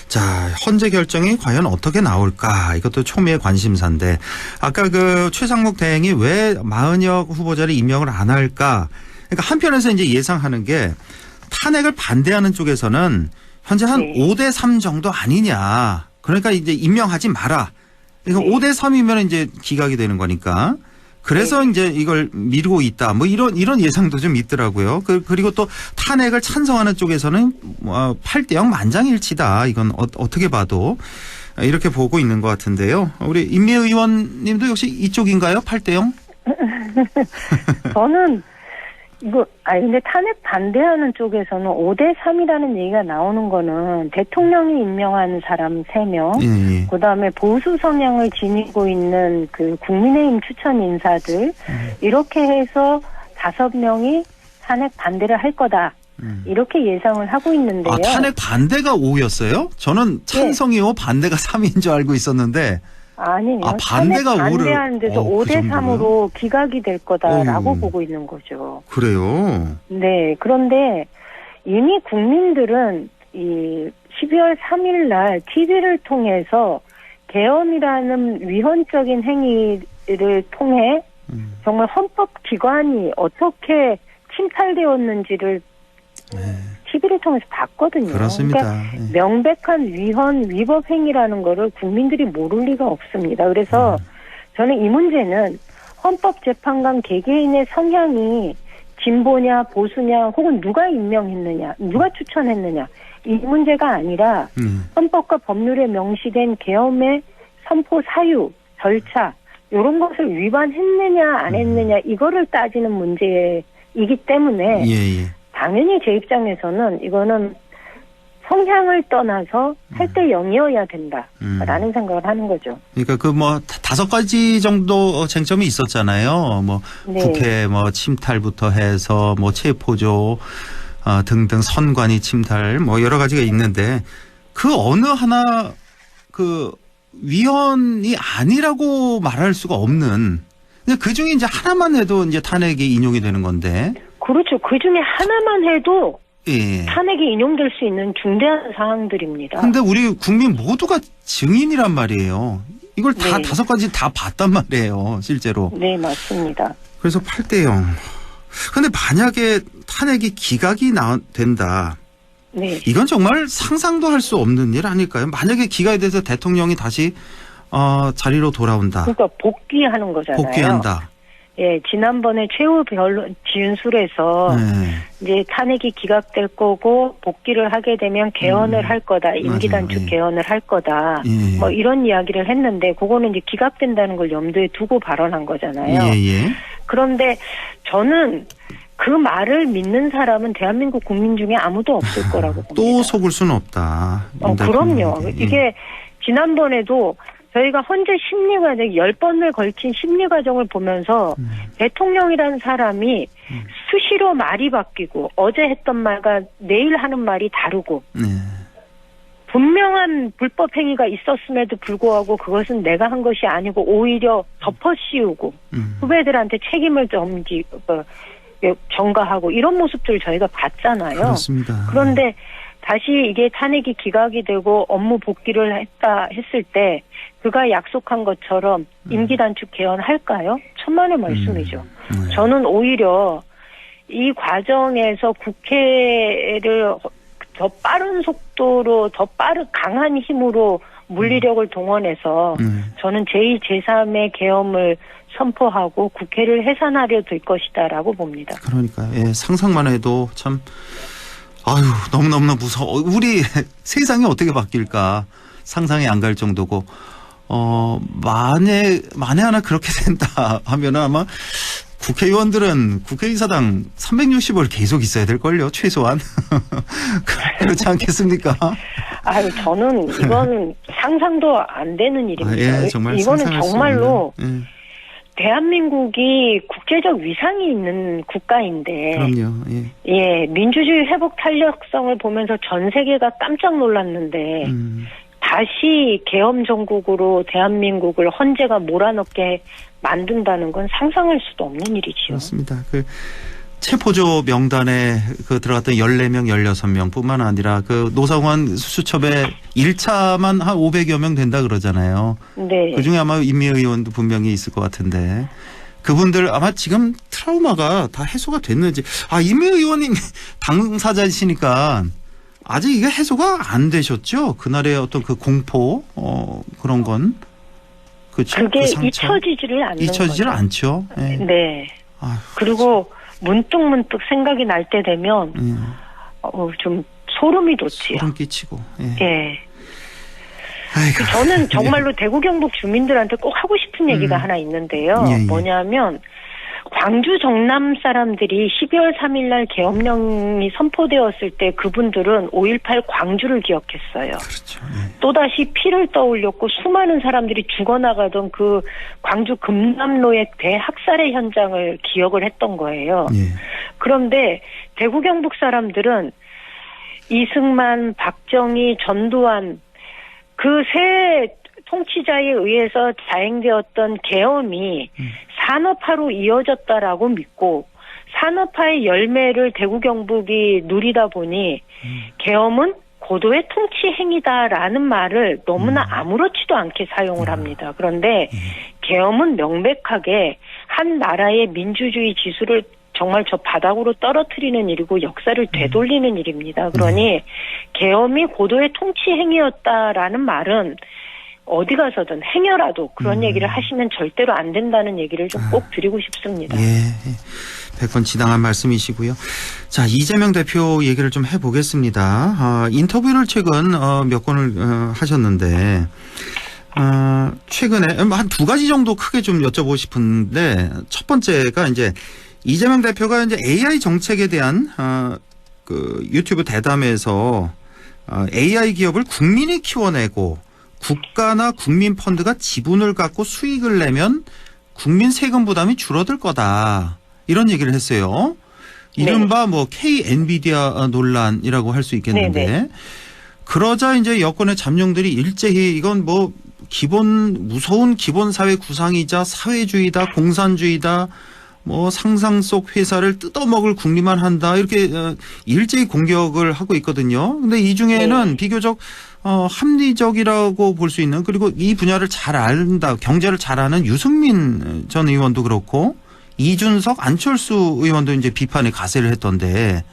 자, 헌재 결정이 과연 어떻게 나올까? 이것도 초미의 관심사인데 아까 그 최상목 대행이 왜 마은혁 후보자를 임명을 안 할까? 그러니까 한편에서 이제 예상하는 게 탄핵을 반대하는 쪽에서는 현재 한 5대3 정도 아니냐. 그러니까 이제 임명하지 마라. 그러니까 5대3이면 이제 기각이 되는 거니까. 그래서 이제 이걸 미루고 있다. 뭐 이런 예상도 좀 있더라고요. 그리고 또 탄핵을 찬성하는 쪽에서는 8대0 만장일치다. 이건 어떻게 봐도 이렇게 보고 있는 것 같은데요. 우리 임미애 의원님도 역시 이쪽인가요? 8대0? 저는 근데 탄핵 반대하는 쪽에서는 5대3이라는 얘기가 나오는 거는 대통령이 임명한 사람 3명, 그 다음에 보수 성향을 지니고 있는 그 국민의힘 추천 인사들, 이렇게 해서 5명이 탄핵 반대를 할 거다. 이렇게 예상을 하고 있는데요. 탄핵 반대가 5였어요? 저는 찬성이 5, 반대가 3인 줄 알고 있었는데. 아니에요. 반대가 반대하는 데서 5대3으로 기각이 될 거다라고 보고 있는 거죠. 그래요? 네. 그런데 이미 국민들은 이 12월 3일 날 TV를 통해서 계엄이라는 위헌적인 행위 통해 정말 헌법기관이 어떻게 침탈되었는지를 TV를 통해서 봤거든요. 그렇습니다. 그러니까 명백한 위법 행위라는 거를 국민들이 모를 리가 없습니다. 그래서 저는 이 문제는 헌법재판관 개개인의 성향이 진보냐 보수냐 혹은 누가 임명했느냐 누가 추천했느냐 이 문제가 아니라 헌법과 법률에 명시된 계엄의 선포 사유 절차 이런 것을 위반했느냐 안 했느냐 이거를 따지는 문제이기 때문에 당연히 제 입장에서는 이거는 성향을 떠나서 할 때 0이어야 된다라는 생각을 하는 거죠. 그러니까 그 뭐 5가지 정도 쟁점이 있었잖아요. 뭐 국회 뭐 침탈부터 해서 뭐 체포조 등등 선관위 침탈 뭐 여러 가지가 있는데 그 어느 하나 그 위헌이 아니라고 말할 수가 없는 그 중에 이제 하나만 해도 이제 탄핵이 인용이 되는 건데. 그렇죠. 그 중에 하나만 해도 탄핵이 인용될 수 있는 중대한 사항들입니다. 근데 우리 국민 모두가 증인이란 말이에요. 이걸 다 5가지 다 봤단 말이에요. 실제로. 네, 맞습니다. 그래서 8대0. 근데 만약에 탄핵이 기각이 된다. 네. 이건 정말 상상도 할 수 없는 일 아닐까요? 만약에 기각이 돼서 대통령이 다시 자리로 돌아온다. 그러니까 복귀하는 거잖아요. 복귀한다. 예, 지난번에 최후 변론 진술에서 이제 탄핵이 기각될 거고 복귀를 하게 되면 개헌을 할 거다. 임기 단축 개헌을 할 거다. 뭐 이런 이야기를 했는데 그거는 이제 기각된다는 걸 염두에 두고 발언한 거잖아요. 그런데 저는 그 말을 믿는 사람은 대한민국 국민 중에 아무도 없을 거라고 봅니다. 또 속을 수는 없다. 그럼요. 이게 지난번에도 저희가 헌재 심리과정 10번을 걸친 심리과정을 보면서 대통령이라는 사람이 수시로 말이 바뀌고 어제 했던 말과 내일 하는 말이 다르고 분명한 불법 행위가 있었음에도 불구하고 그것은 내가 한 것이 아니고 오히려 덮어씌우고 후배들한테 책임을 전가하고 이런 모습들을 저희가 봤잖아요. 그렇습니다. 그런데 다시 이게 탄핵이 기각이 되고 업무 복귀를 했을 때 그가 약속한 것처럼 임기 단축 개헌할까요? 천만의 말씀이죠. 저는 오히려 이 과정에서 국회를 더 빠른 속도로 강한 힘으로 물리력을 동원해서 저는 제2, 제3의 계엄을 선포하고 국회를 해산하려 들 것이다라고 봅니다. 그러니까 상상만 해도 참 아유 너무너무나 무서워. 우리 세상이 어떻게 바뀔까 상상이 안 갈 정도고 만에 하나 그렇게 된다 하면 아마 국회의원들은 국회의사당 360을 계속 있어야 될걸요. 최소한. 그렇지 않겠습니까? 아유, 저는 이건 상상도 안 되는 일입니다. 정말 이거는 정말로 대한민국이 국제적 위상이 있는 국가인데. 그럼요. 민주주의 회복 탄력성을 보면서 전 세계가 깜짝 놀랐는데 다시 계엄 정국으로 대한민국을 헌재가 몰아넣게 만든다는 건 상상할 수도 없는 일이지요. 그렇습니다. 그 체포조 명단에 들어갔던 14명, 16명 뿐만 아니라 노상원 수첩에 1차만 한 500여 명 된다 그러잖아요. 네. 그중에 아마 임미애 의원도 분명히 있을 것 같은데 그분들 아마 지금 트라우마가 다 해소가 됐는지. 임미애 의원님 당사자이시니까 아직 이게 해소가 안 되셨죠? 그날의 어떤 그 공포 그런 건. 그쵸? 그게 잊혀지지를 않는 잊혀지질 거죠. 않죠. 네. 그리고 문득 생각이 날 때 되면 좀 소름이 돋지요. 소름 끼치고. 아이고. 저는 정말로 대구 경북 주민들한테 꼭 하고 싶은 얘기가 하나 있는데요. 뭐냐면 광주 정남 사람들이 12월 3일 날 계엄령이 선포되었을 때 그분들은 5.18 광주를 기억했어요. 그렇죠. 또다시 피를 떠올렸고 수많은 사람들이 죽어나가던 그 광주 금남로의 대학살의 현장을 기억을 했던 거예요. 그런데 대구 경북 사람들은 이승만, 박정희, 전두환 그 세 통치자에 의해서 자행되었던 계엄이 산업화로 이어졌다라고 믿고 산업화의 열매를 대구 경북이 누리다 보니 계엄은 고도의 통치 행위다라는 말을 너무나 아무렇지도 않게 사용을 합니다. 그런데 계엄은 명백하게 한 나라의 민주주의 지수를 정말 저 바닥으로 떨어뜨리는 일이고 역사를 되돌리는 일입니다. 그러니 계엄이 고도의 통치 행위였다라는 말은 어디 가서든 행여라도 그런 얘기를 하시면 절대로 안 된다는 얘기를 좀 꼭 드리고 싶습니다. 예, 100번 지당한 말씀이시고요. 자, 이재명 대표 얘기를 좀 해보겠습니다. 인터뷰를 최근 몇 건을 하셨는데 최근에 한 두 가지 정도 크게 좀 여쭤보고 싶은데 첫 번째가 이제 이재명 대표가 이제 AI 정책에 대한 그 유튜브 대담에서 AI 기업을 국민이 키워내고 국가나 국민 펀드가 지분을 갖고 수익을 내면 국민 세금 부담이 줄어들 거다. 이런 얘기를 했어요. 이른바 뭐 K 엔비디아 논란이라고 할 수 있겠는데 네네. 그러자 이제 여권의 잠룡들이 일제히 이건 뭐 무서운 기본 사회 구상이자 사회주의다, 공산주의다, 뭐 상상 속 회사를 뜯어먹을 국리만 한다 이렇게 일제히 공격을 하고 있거든요. 근데 이 중에는 비교적 합리적이라고 볼 수 있는 그리고 이 분야를 잘 안다, 경제를 잘 아는 유승민 전 의원도 그렇고 이준석, 안철수 의원도 이제 비판에 가세를 했던데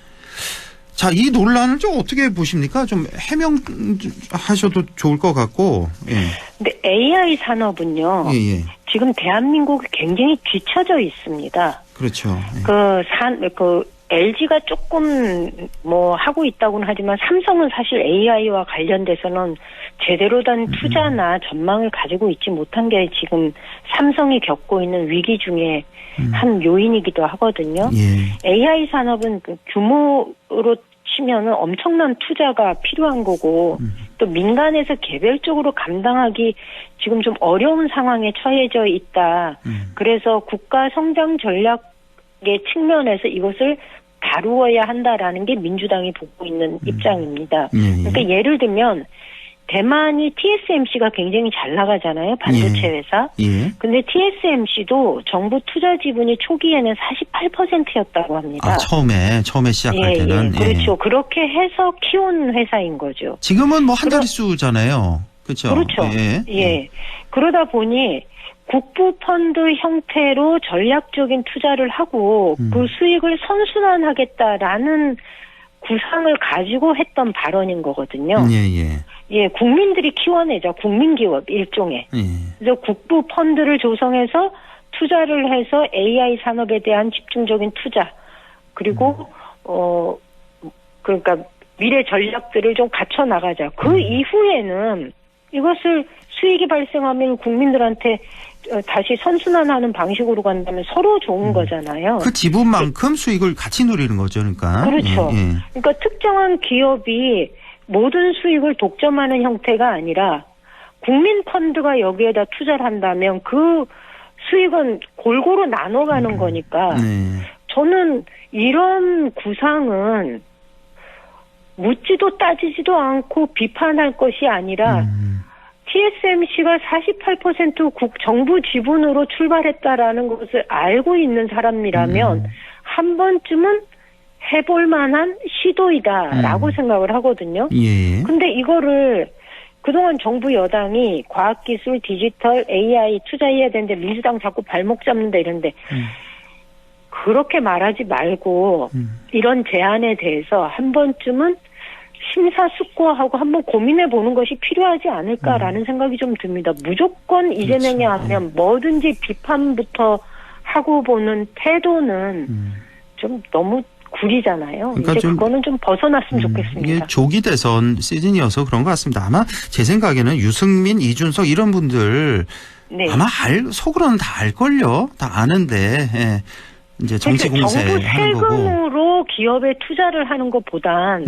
자, 이 논란을 좀 어떻게 보십니까? 좀 해명하셔도 좋을 것 같고. 예. 근데 AI 산업은요. 예. 지금 대한민국이 굉장히 뒤처져 있습니다. 그렇죠. 예. 그 LG가 조금 뭐 하고 있다고는 하지만 삼성은 사실 AI와 관련돼서는 제대로 된 투자나 전망을 가지고 있지 못한 게 지금 삼성이 겪고 있는 위기 중에 한 요인이기도 하거든요. 예. AI 산업은 그 규모로 치면은 엄청난 투자가 필요한 거고 또 민간에서 개별적으로 감당하기 지금 좀 어려운 상황에 처해져 있다. 그래서 국가 성장 전략의 측면에서 이것을 다루어야 한다라는 게 민주당이 보고 있는 입장입니다. 그러니까 예를 들면 대만이 TSMC가 굉장히 잘 나가잖아요. 반도체 회사. 예. 근데 TSMC도 정부 투자 지분이 초기에는 48%였다고 합니다. 처음에 시작할 때는. 예. 그렇죠. 그렇게 해서 키운 회사인 거죠. 지금은 뭐 한 자릿수잖아요. 그렇죠. 그렇죠. 예. 그러다 보니 국부 펀드 형태로 전략적인 투자를 하고 그 수익을 선순환하겠다라는 구상을 가지고 했던 발언인 거거든요. 예, 국민들이 키워내죠. 국민기업 일종의. 그래서 국부 펀드를 조성해서 투자를 해서 AI 산업에 대한 집중적인 투자 그리고 그러니까 미래 전략들을 좀 갖춰 나가자. 그 이후에는 이것을 수익이 발생하면 국민들한테 다시 선순환하는 방식으로 간다면 서로 좋은 거잖아요. 그 지분만큼 수익을 같이 누리는 거죠, 그러니까. 그렇죠. 그러니까 특정한 기업이 모든 수익을 독점하는 형태가 아니라 국민 펀드가 여기에다 투자를 한다면 그 수익은 골고루 나눠가는 거니까 저는 이런 구상은 묻지도 따지지도 않고 비판할 것이 아니라 TSMC가 48% 정부 지분으로 출발했다라는 것을 알고 있는 사람이라면 한 번쯤은 해볼 만한 시도이다라고 생각을 하거든요. 근데 이거를 그동안 정부 여당이 과학기술, 디지털, AI 투자해야 되는데 민주당 자꾸 발목 잡는다 이런데 그렇게 말하지 말고 이런 제안에 대해서 한 번쯤은 심사숙고하고 한번 고민해보는 것이 필요하지 않을까라는 생각이 좀 듭니다. 무조건 이재명이 하면 뭐든지 비판부터 하고 보는 태도는 좀 너무 구리잖아요. 그러니까 이제 그거는 좀 벗어났으면 좋겠습니다. 이게 조기 대선 시즌이어서 그런 것 같습니다. 아마 제 생각에는 유승민, 이준석 이런 분들 아마 속으로는 다 알걸요. 다 아는데 이제 정치 공세하는 정부 거고. 세금으로 기업에 투자를 하는 것보단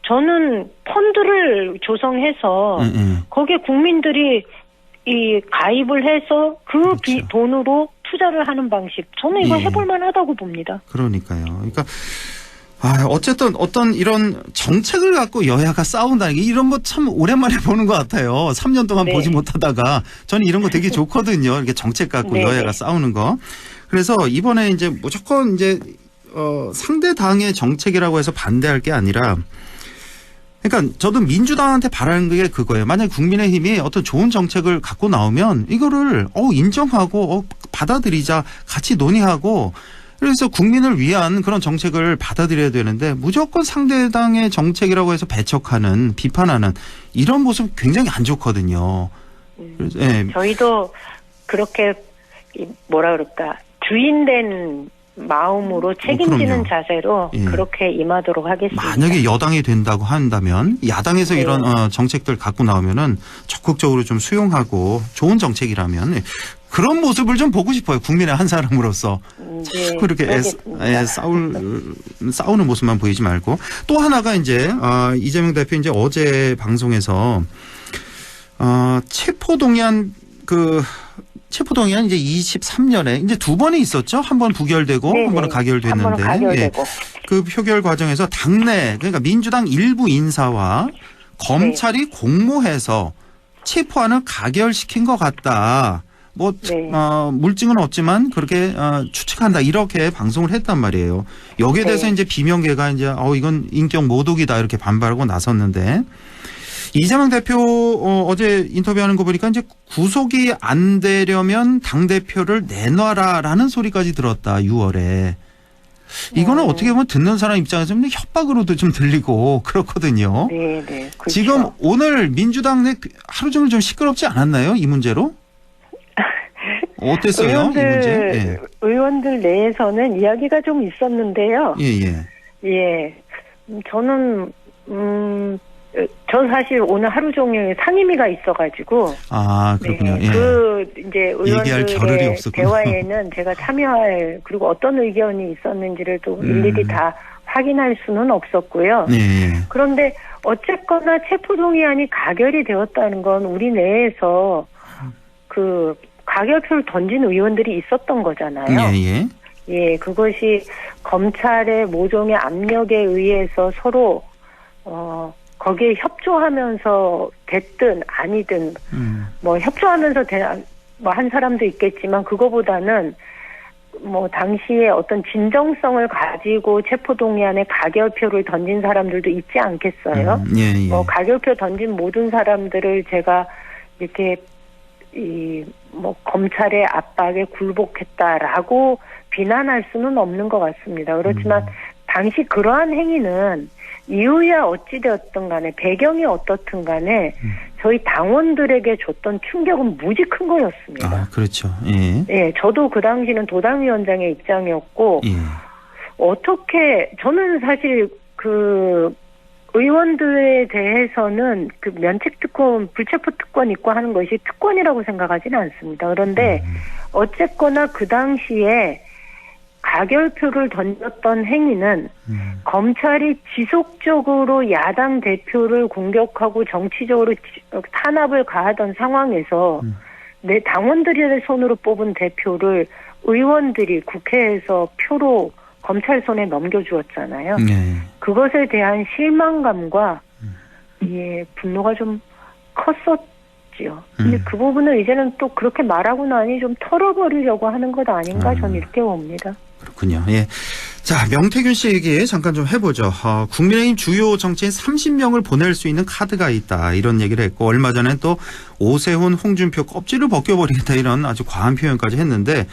저는 펀드를 조성해서 거기에 국민들이 이 가입을 해서 그 돈으로 투자를 하는 방식 저는 이거 해볼 만하다고 봅니다. 그러니까요. 그러니까 어쨌든 어떤 이런 정책을 갖고 여야가 싸운다는 게 이런 거 참 오랜만에 보는 것 같아요. 3년 동안 보지 못하다가 저는 이런 거 되게 좋거든요. 이렇게 정책 갖고 여야가 싸우는 거. 그래서 이번에 이제 무조건 이제 상대 당의 정책이라고 해서 반대할 게 아니라 그러니까 저도 민주당한테 바라는 게 그거예요. 만약에 국민의힘이 어떤 좋은 정책을 갖고 나오면 이거를 인정하고 받아들이자, 같이 논의하고, 그래서 국민을 위한 그런 정책을 받아들여야 되는데 무조건 상대당의 정책이라고 해서 배척하는, 비판하는 이런 모습 굉장히 안 좋거든요. 그래서, 예. 저희도 그렇게 뭐라 그럴까, 주인된 마음으로 책임지는 자세로 예. 그렇게 임하도록 하겠습니다. 만약에 여당이 된다고 한다면 야당에서 네. 이런 정책들 갖고 나오면은 적극적으로 좀 수용하고, 좋은 정책이라면 그런 모습을 좀 보고 싶어요. 국민의 한 사람으로서. 네, 그렇게 싸우는 모습만 보이지 말고. 또 하나가 이제 이재명 대표 이제 어제 방송에서 체포동의안 이제 23년에 이제 두 번이 있었죠. 한 번 부결되고 네네. 한 번은 가결됐는데, 한 번은 가결되고. 예. 그 표결 과정에서 당내, 그러니까 민주당 일부 인사와 검찰이 공모해서 체포안을 가결시킨 것 같다. 물증은 없지만 그렇게 추측한다, 이렇게 방송을 했단 말이에요. 여기에 대해서 이제 비명계가 이제 이건 인격 모독이다 이렇게 반발하고 나섰는데, 이재명 대표 어제 인터뷰하는 거 보니까 이제 구속이 안 되려면 당대표를 내놔라라는 소리까지 들었다, 6월에. 이거는 어떻게 보면 듣는 사람 입장에서는 협박으로도 좀 들리고 그렇거든요. 네, 그렇죠. 지금 오늘 민주당 내 하루 종일 좀 시끄럽지 않았나요, 이 문제로? 어땠어요, 이 문제? 의원들 내에서는 이야기가 좀 있었는데요. 예. 저는 전 사실 오늘 하루 종일 상임위가 있어가지고. 그렇군요. 네, 이제 의원들의 대화에는 제가 참여할, 그리고 어떤 의견이 있었는지를 또 일일이 다 확인할 수는 없었고요. 그런데 어쨌거나 체포동의안이 가결이 되었다는 건 우리 내에서 그 가결표를 던진 의원들이 있었던 거잖아요. 예, 그것이 검찰의 모종의 압력에 의해서 서로 거기에 협조하면서 됐든 아니든 협조하면서 한 사람도 있겠지만, 그거보다는 당시에 어떤 진정성을 가지고 체포동의안에 가결표를 던진 사람들도 있지 않겠어요? 가결표 던진 모든 사람들을 제가 이렇게 검찰의 압박에 굴복했다라고 비난할 수는 없는 것 같습니다. 그렇지만 당시 그러한 행위는 이유야 어찌되었든 간에, 배경이 어떻든 간에 저희 당원들에게 줬던 충격은 무지 큰 거였습니다. 그렇죠. 저도 그 당시는 도당위원장의 입장이었고, 저는 사실 그 의원들에 대해서는 그 면책특권, 불체포특권 있고 하는 것이 특권이라고 생각하지는 않습니다. 그런데 어쨌거나 그 당시에 가결표를 던졌던 행위는 검찰이 지속적으로 야당 대표를 공격하고 정치적으로 탄압을 가하던 상황에서 내 당원들의 손으로 뽑은 대표를 의원들이 국회에서 표로 검찰 손에 넘겨주었잖아요. 그것에 대한 실망감과 분노가 좀 컸었지요. 근데 그 부분을 이제는 또 그렇게 말하고 나니 좀 털어버리려고 하는 것 아닌가, 저는 이렇게 봅니다. 그렇군요. 예. 자, 명태균 씨 얘기 잠깐 좀 해보죠. 국민의힘 주요 정치인 30명을 보낼 수 있는 카드가 있다, 이런 얘기를 했고, 얼마 전에 또 오세훈, 홍준표 껍질을 벗겨버리겠다, 이런 아주 과한 표현까지 했는데,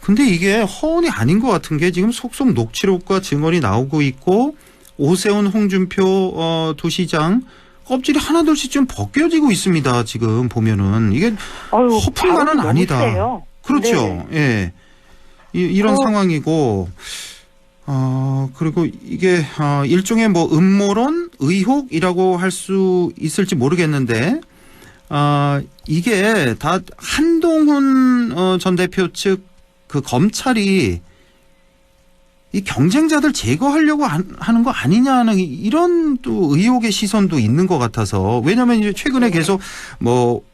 근데 이게 허언이 아닌 것 같은 게 지금 속속 녹취록과 증언이 나오고 있고, 오세훈, 홍준표 두 시장 껍질이 하나둘씩 좀 벗겨지고 있습니다. 지금 보면은 이게 허풍만은 아니다. 세요. 그렇죠. 예. 이런 상황이고, 그리고 이게 일종의 음모론, 의혹이라고 할 수 있을지 모르겠는데, 이게 다 한동훈 전 대표 측 그 검찰이 이 경쟁자들 제거하려고 하는 거 아니냐는 이런 또 의혹의 시선도 있는 것 같아서, 왜냐하면 이제 최근에 계속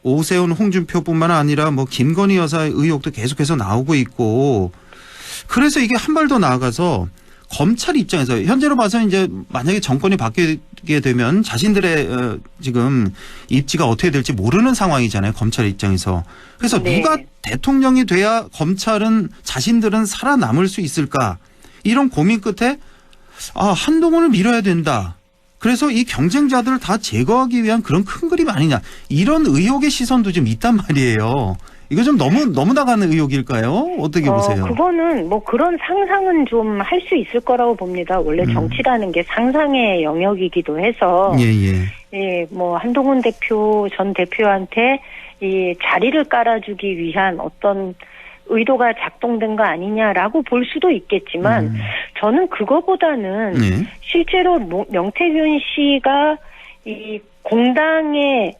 오세훈, 홍준표뿐만 아니라 김건희 여사의 의혹도 계속해서 나오고 있고, 그래서 이게 한 발 더 나아가서 검찰 입장에서 현재로 봐서 이제 만약에 정권이 바뀌게 되면 자신들의 지금 입지가 어떻게 될지 모르는 상황이잖아요, 검찰 입장에서. 그래서 누가 대통령이 돼야 자신들은 살아남을 수 있을까, 이런 고민 끝에 한동훈을 밀어야 된다, 그래서 이 경쟁자들을 다 제거하기 위한 그런 큰 그림 아니냐. 이런 의혹의 시선도 좀 있단 말이에요. 이거 좀 너무 나가는 의혹일까요? 어떻게 보세요? 그거는 뭐 그런 상상은 좀 할 수 있을 거라고 봅니다. 원래 정치라는 게 상상의 영역이기도 해서. 예, 뭐 한동훈 전 대표한테 이 자리를 깔아주기 위한 어떤 의도가 작동된 거 아니냐라고 볼 수도 있겠지만 저는 그거보다는 실제로 명태균 씨가 이 공당에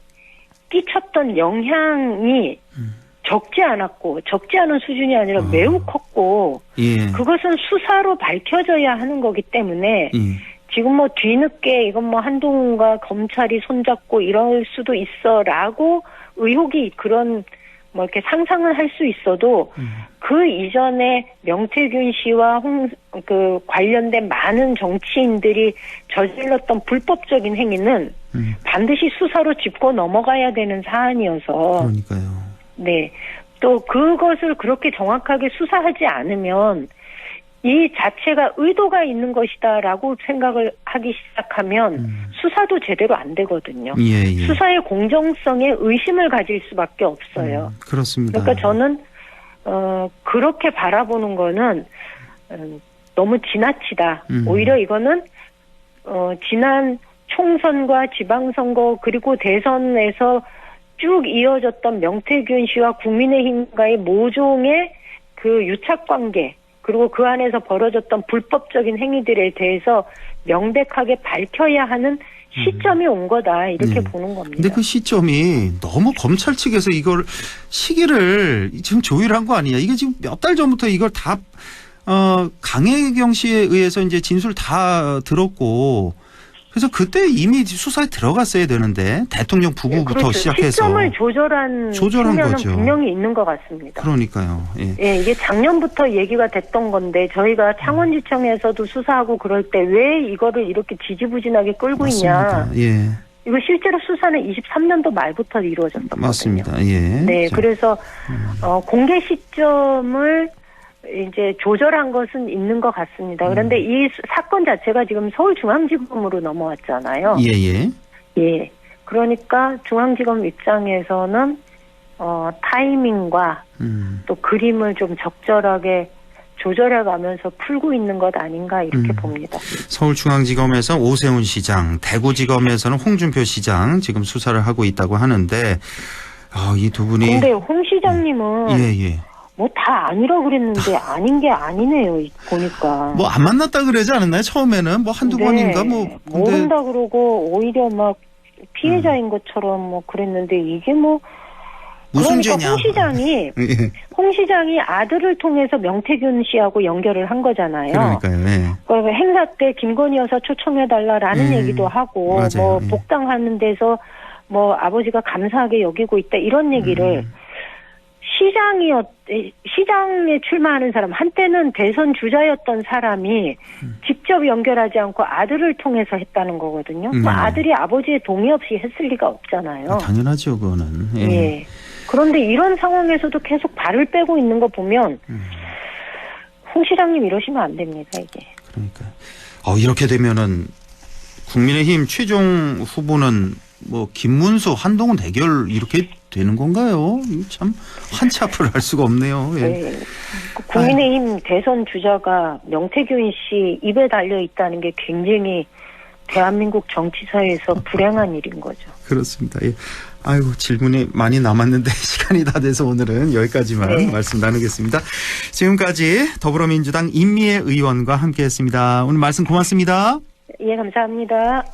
끼쳤던 영향이 적지 않은 수준이 아니라 매우 컸고 그것은 수사로 밝혀져야 하는 거기 때문에 지금 뭐 뒤늦게 이건 뭐 한동훈과 검찰이 손잡고 이럴 수도 있어라고 의혹이 그런 뭐 이렇게 상상을 할 수 있어도 그 이전에 명태균 씨와 그 관련된 많은 정치인들이 저질렀던 불법적인 행위는 반드시 수사로 짚고 넘어가야 되는 사안이어서. 그러니까요. 네. 또 그것을 그렇게 정확하게 수사하지 않으면 이 자체가 의도가 있는 것이다라고 생각을 하기 시작하면 수사도 제대로 안 되거든요. 수사의 공정성에 의심을 가질 수밖에 없어요. 그렇습니다. 그러니까 저는 그렇게 바라보는 거는 너무 지나치다. 오히려 이거는 지난 총선과 지방선거 그리고 대선에서 쭉 이어졌던 명태균 씨와 국민의힘과의 모종의 그 유착관계 그리고 그 안에서 벌어졌던 불법적인 행위들에 대해서 명백하게 밝혀야 하는 시점이 온 거다 이렇게 보는 겁니다. 근데 그 시점이 너무 검찰 측에서 이걸 시기를 지금 조율한 거 아니냐. 이게 지금 몇 달 전부터 이걸 다 강혜경 씨에 의해서 이제 진술 다 들었고 그래서 그때 이미 수사에 들어갔어야 되는데 대통령 부부부터 그렇죠. 시작해서 시점을 조절한 측면은 거죠. 분명히 있는 것 같습니다. 그러니까요. 예, 이게 작년부터 얘기가 됐던 건데 저희가 창원지청에서도 수사하고 그럴 때 왜 이거를 이렇게 지지부진하게 끌고 있냐. 이거 실제로 수사는 23년도 말부터 이루어졌던 거거든요. 맞습니다. 네, 그래서 공개 시점을 이제 조절한 것은 있는 것 같습니다. 그런데 이 사건 자체가 지금 서울중앙지검으로 넘어왔잖아요. 예. 그러니까 중앙지검 입장에서는 타이밍과 또 그림을 좀 적절하게 조절해가면서 풀고 있는 것 아닌가 이렇게 봅니다. 서울중앙지검에서 오세훈 시장, 대구지검에서는 홍준표 시장 지금 수사를 하고 있다고 하는데 이 두 분이. 근데 홍 시장님은 뭐 다 아니라 그랬는데 아닌 게 아니네요. 보니까. 뭐 안 만났다 그러지 않았나요? 처음에는 뭐 한두 번인가 뭐. 모른다 그러고 오히려 막 피해자인 것처럼 뭐 그랬는데 이게 뭐. 무슨 그러니까 죄냐. 홍 시장이 아들을 통해서 명태균 씨하고 연결을 한 거잖아요. 그러니까요. 그러니까 행사 때 김건희 여사 초청해달라라는 얘기도 하고 맞아요. 뭐 복당하는 데서 뭐 아버지가 감사하게 여기고 있다 이런 얘기를 시장에 출마하는 사람, 한때는 대선 주자였던 사람이 직접 연결하지 않고 아들을 통해서 했다는 거거든요. 아들이 아버지의 동의 없이 했을 리가 없잖아요. 당연하죠, 그거는. 그런데 이런 상황에서도 계속 발을 빼고 있는 거 보면 홍 시장님 이러시면 안 됩니다, 이게. 그러니까. 이렇게 되면은 국민의힘 최종 후보는 뭐 김문수, 한동훈 대결 이렇게 되는 건가요? 참 한치 앞을 알 수가 없네요. 국민의힘 대선 주자가 명태균 씨 입에 달려 있다는 게 굉장히 대한민국 정치사에서 불행한 일인 거죠. 그렇습니다. 아이고 질문이 많이 남았는데 시간이 다 돼서 오늘은 여기까지만 말씀 나누겠습니다. 지금까지 더불어민주당 임미애 의원과 함께했습니다. 오늘 말씀 고맙습니다. 예, 감사합니다.